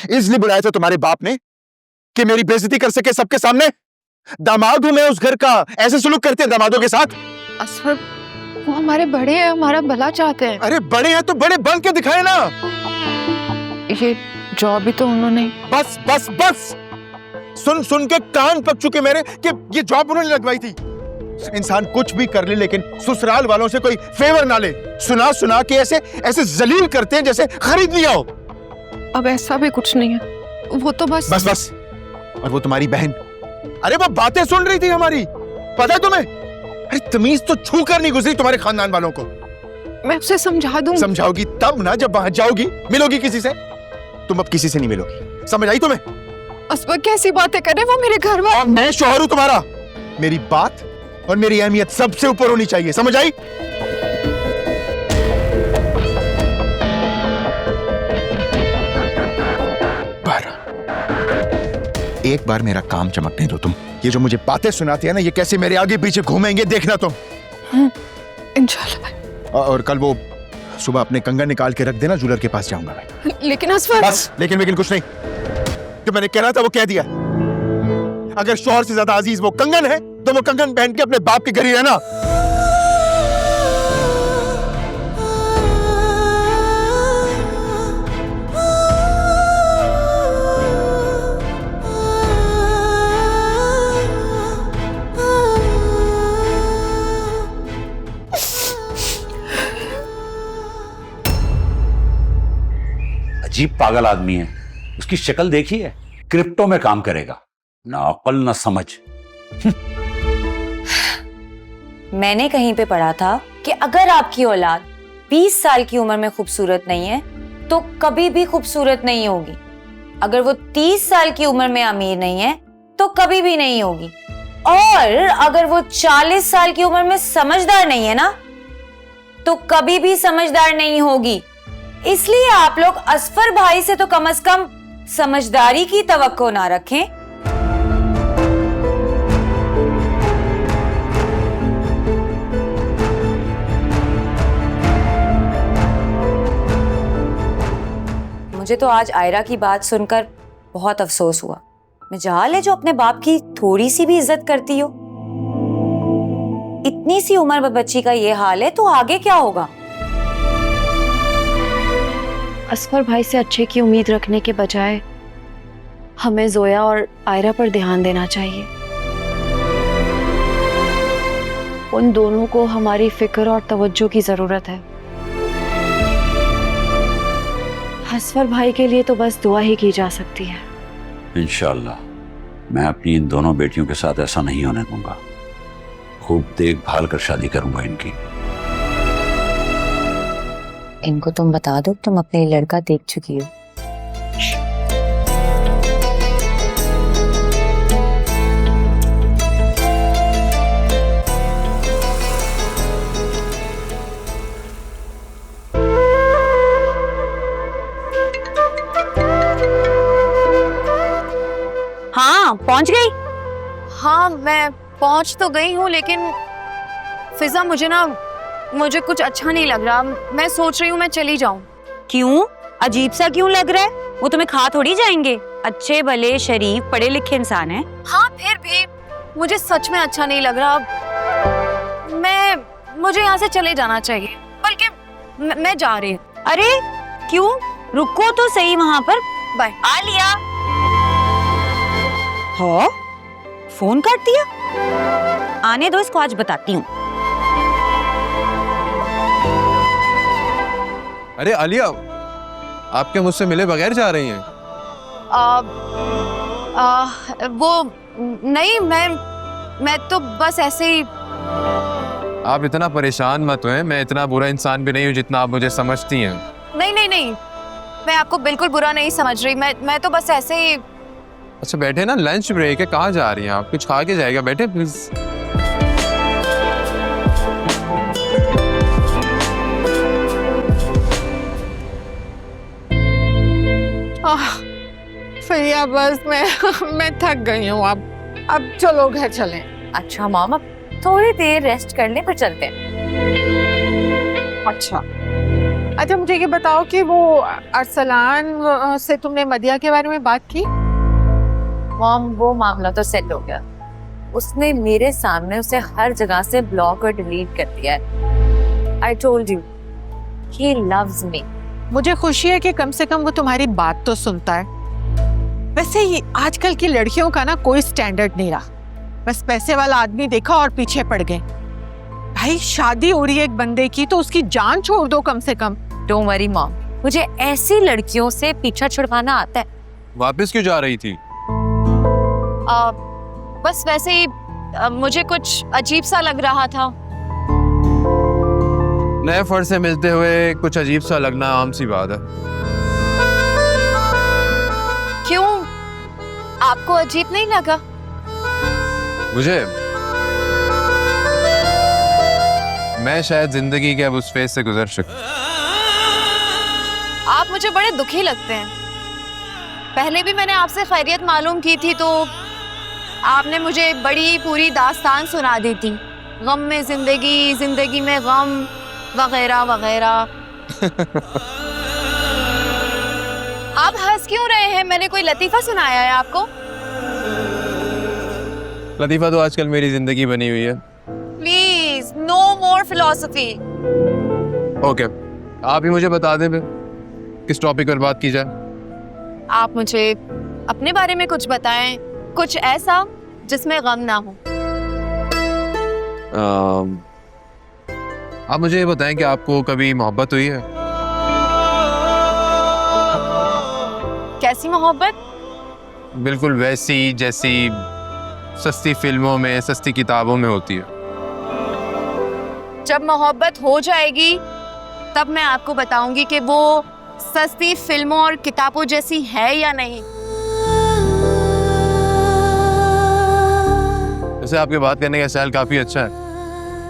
इसलिए बुलाया था तुम्हारे बाप ने कि मेरी बेइज्जती कर सके सबके सामने? दामाद हूं मैं उस घर का, ऐसे सुलूक करते हैं दामादों के साथ? असफर, वो हमारे बड़े हैं, हमारा भला चाहते हैं। अरे बड़े हैं तो बड़े बन के दिखाए ना। ये जॉब भी तो उन्होंने। बस बस बस, सुन सुन के कान पक चुके मेरे कि ये जॉब उन्होंने लगवाई थी। इंसान कुछ भी कर ले लेकिन ससुराल वालों से कोई फेवर ना ले। सुना सुना के ऐसे ऐसे जलील करते हैं जैसे खरीद लिया हो। अब ऐसा भी कुछ नहीं है, वो तो बस बस। और वो तुम्हारी बहन, अरे वो बातें सुन रही थी हमारी, पता है तुम्हें? अरे तमीज तो छू कर नहीं गुजरी तुम्हारे खानदान वालों को। मैं उसे समझा दूं। समझाओगी तब ना जब वहां जाओगी, मिलोगी किसी से। तुम अब किसी से नहीं मिलोगी, समझ आई तुम्हें? असफर कैसी बातें कर रहे, वो मेरे घर में। और मैं शौहर हूं तुम्हारा, मेरी बात और मेरी अहमियत सबसे ऊपर होनी चाहिए, समझ आई? एक बार मेरा काम चमकने दो तुम। ये जो मुझे बातें सुनाती है ना, ये कैसे मेरे आगे पीछे घूमेंगे देखना तुम। इंशाल्लाह। और कल वो सुबह अपने कंगन निकाल के रख देना, ज्वेलर के पास जाऊंगा मैं। लेकिन असफर। बस लेकिन कुछ नहीं, जो मैंने कहना था वो कह दिया। अगर शौहर से ज्यादा अजीज वो कंगन है तो वो कंगन पहन के अपने बाप के घर ही रहना। अजीब पागल आदमी है, उसकी शक्ल देखी है, क्रिप्टो में काम करेगा, ना अकल ना समझ। मैंने कहीं पे पढ़ा था कि अगर आपकी औलाद 20 साल की उम्र में खूबसूरत नहीं है तो कभी भी खूबसूरत नहीं होगी। अगर वो 30 साल की उम्र में अमीर नहीं है तो कभी भी नहीं होगी। और अगर वो 40 साल की उम्र में समझदार नहीं है ना तो कभी भी समझदार नहीं होगी। इसलिए आप लोग असफर भाई से तो कम से कम समझदारी की तवक्को ना रखें। मुझे तो आज आयरा की बात सुनकर बहुत अफसोस हुआ। मजाल है जो अपने बाप की थोड़ी सी भी इज्जत करती हो। इतनी सी उम्र में बच्ची का ये हाल है तो आगे क्या होगा? असफर भाई से अच्छे की उम्मीद रखने के बजाय हमें जोया और आयरा पर ध्यान देना चाहिए। उन दोनों को हमारी फिक्र और तवज्जो की जरूरत है। असफर भाई के लिए तो बस दुआ ही की जा सकती है। इंशाल्लाह मैं अपनी इन दोनों बेटियों के साथ ऐसा नहीं होने दूंगा। खूब देखभाल कर शादी करूंगा इनकी। इनको तुम बता दो तुम अपने लड़का देख चुकी हो। हाँ पहुंच गई। हाँ मैं पहुंच तो गई हूँ, लेकिन फिजा मुझे कुछ अच्छा नहीं लग रहा। मैं सोच रही हूँ मैं चली जाऊं। क्यों? अजीब सा क्यों लग रहा है? वो तुम्हें खा थोड़ी जाएंगे। अच्छे भले शरीफ पढ़े लिखे इंसान हैं। हाँ फिर भी मुझे सच में अच्छा नहीं लग रहा। मुझे यहाँ से चले जाना चाहिए, बल्कि मैं जा रही हूँ। अरे क्यों? रुको तो सही वहाँ पर। बाय। आलिया। हाँ फोन काट दिया। आने दो, इसको आज बताती हूँ। अरे आलिया, आपके मुझसे मिले बगैर जा रही हैं? वो नहीं, मैं तो बस ऐसे ही। आप इतना परेशान मत हुए, मैं इतना बुरा इंसान भी नहीं हूँ जितना आप मुझे समझती हैं। नहीं, मैं आपको बिल्कुल बुरा नहीं समझ रही। मैं तो बस ऐसे ही। अच्छा बैठे ना, लंच ब्रेक है, कहाँ जा रही हैं आप? कुछ खा के जाएगा, बैठे प्लीज। फिर बस मैं थक गई हूँ। अब चलो घर चलें। अच्छा मॉम, अब थोड़ी देर रेस्ट करने पर चलते हैं। अच्छा अच्छा मुझे ये बताओ कि वो अरसलान से तुमने मदिया के बारे में बात की? मॉम वो मामला तो सेट हो गया। उसने मेरे सामने उसे हर जगह से ब्लॉक और डिलीट कर दिया है। I told you he loves me. मुझे खुशी है कि कम से कम वो तुम्हारी बात तो सुनता है। वैसे ये आजकल की लड़कियों का ना कोई स्टैंडर्ड नहीं रहा, बस पैसे वाला आदमी देखा और पीछे पड़ गए। भाई शादी हो रही है एक बंदे की तो उसकी जान छोड़ दो कम से कम। डोंट वरी मॉम, मुझे ऐसी लड़कियों से पीछा छुड़वाना आता है। वापस क्यों जा रही थी? बस वैसे ही मुझे कुछ अजीब सा लग रहा था। नए फर्ज से मिलते हुए कुछ अजीब सा लगना आम सी बात है। क्यों, आपको अजीब नहीं लगा? मुझे, मैं शायद जिंदगी के अब उस फेज से गुजर चुका। आप मुझे बड़े दुखी लगते हैं। पहले भी मैंने आपसे खैरियत मालूम की थी तो आपने मुझे बड़ी पूरी दास्तान सुना दी थी, गम में जिंदगी, जिंदगी में गम, वगैरह वगैरह। आप हंस क्यों रहे हैं? मैंने कोई लतीफा सुनाया है आपको? लतीफा तो आजकल मेरी जिंदगी बनी हुई है। Please no more philosophy. Okay, आप ही मुझे बता दें फिर किस टॉपिक पर बात की जाए। आप मुझे अपने बारे में कुछ बताएं, कुछ ऐसा जिसमें गम ना हो। आप मुझे ये बताएं कि आपको कभी मोहब्बत हुई है? कैसी मोहब्बत? बिल्कुल वैसी जैसी सस्ती फिल्मों में, सस्ती किताबों में होती है। जब मोहब्बत हो जाएगी तब मैं आपको बताऊंगी कि वो सस्ती फिल्मों और किताबों जैसी है या नहीं। वैसे आपके बात करने का स्टाइल काफी अच्छा है,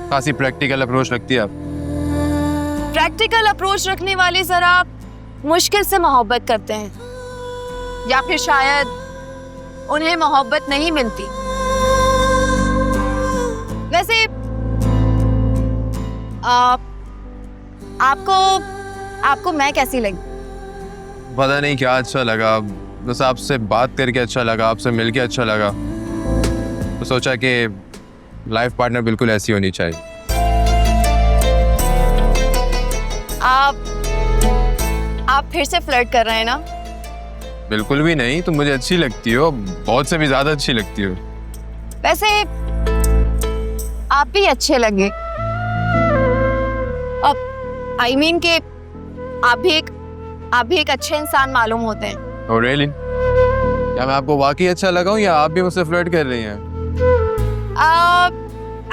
खासी प्रैक्टिकल अप्रोच रखती है आप। प्रैक्टिकल अप्रोच रखने वाले जरा मुश्किल से मोहब्बत करते हैं, या फिर शायद उन्हें मोहब्बत नहीं मिलती। वैसे आपको मैं कैसी लगी? पता नहीं क्या अच्छा लगा, बस आपसे बात करके अच्छा लगा, आपसे मिलके अच्छा लगा, तो सोचा कि लाइफ पार्टनर बिल्कुल ऐसी होनी चाहिए। आप फिर से फ्लर्ट कर रहे हैं ना? बिल्कुल भी नहीं, तुम मुझे अच्छी लगती हो, बहुत से भी ज्यादा अच्छी लगती हो। वैसे आप भी अच्छे लगे। अब आई मीन के आप भी एक अच्छे इंसान मालूम होते हैं। Oh, really? क्या मैं आपको वाकई अच्छा लगा हूं या आप भी मुझसे फ्लर्ट कर रही हैं?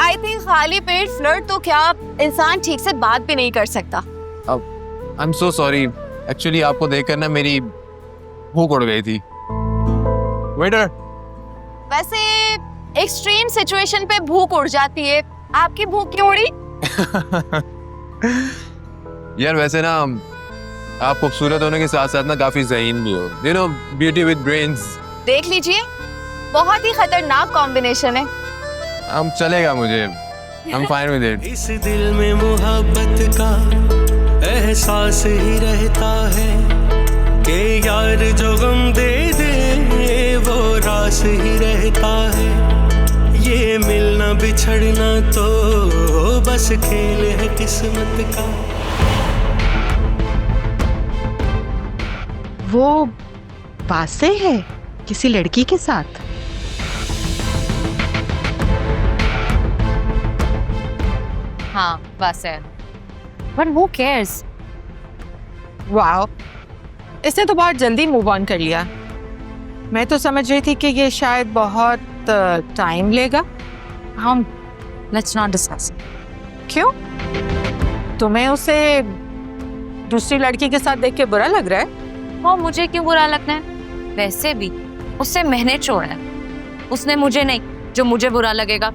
आई थिंक खाली पेट फ्लर्ट तो क्या इंसान ठीक से बात भी नहीं कर सकता। I am so sorry, actually आपको देखकर ना मेरी भूख उड़ गई थी। वेटर। वैसे एक्सट्रीम सिचुएशन पे भूख उड़ जाती है, आपकी भूख क्यों उड़ी? यार वैसे ना आप खूबसूरत होने के साथ साथ ना काफी ज़हीन भी हो, you know, beauty with brains. देख लीजिए, बहुत ही खतरनाक कॉम्बिनेशन है। हम चलेगा मुझे, I'm fine with it। इस दिल में मोहब्बत का एहसास ही रहता है कि यार जो गम दे दे वो रास ही रहता है। ये मिलना बिछड़ना तो बस खेल है किस्मत का। वो पास से है किसी लड़की के साथ? हाँ बस है, बट who cares? वाओ, इसने तो बहुत जल्दी मूव ऑन कर लिया। मैं तो समझ रही थी कि ये शायद बहुत टाइम लेगा। हम let's not discuss। क्यों? तुम्हें उसे दूसरी लड़की के साथ देख के बुरा लग रहा है? हाँ, मुझे क्यों बुरा लगना है? वैसे भी उससे मैंने छोड़ा है, उसने मुझे नहीं। जो मुझे बुरा लगेगा,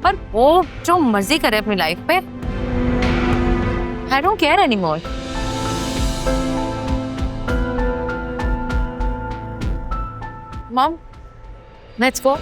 पर वो जो मर्जी करे अपनी लाइफ पे, I don't care anymore। Mom, let's go।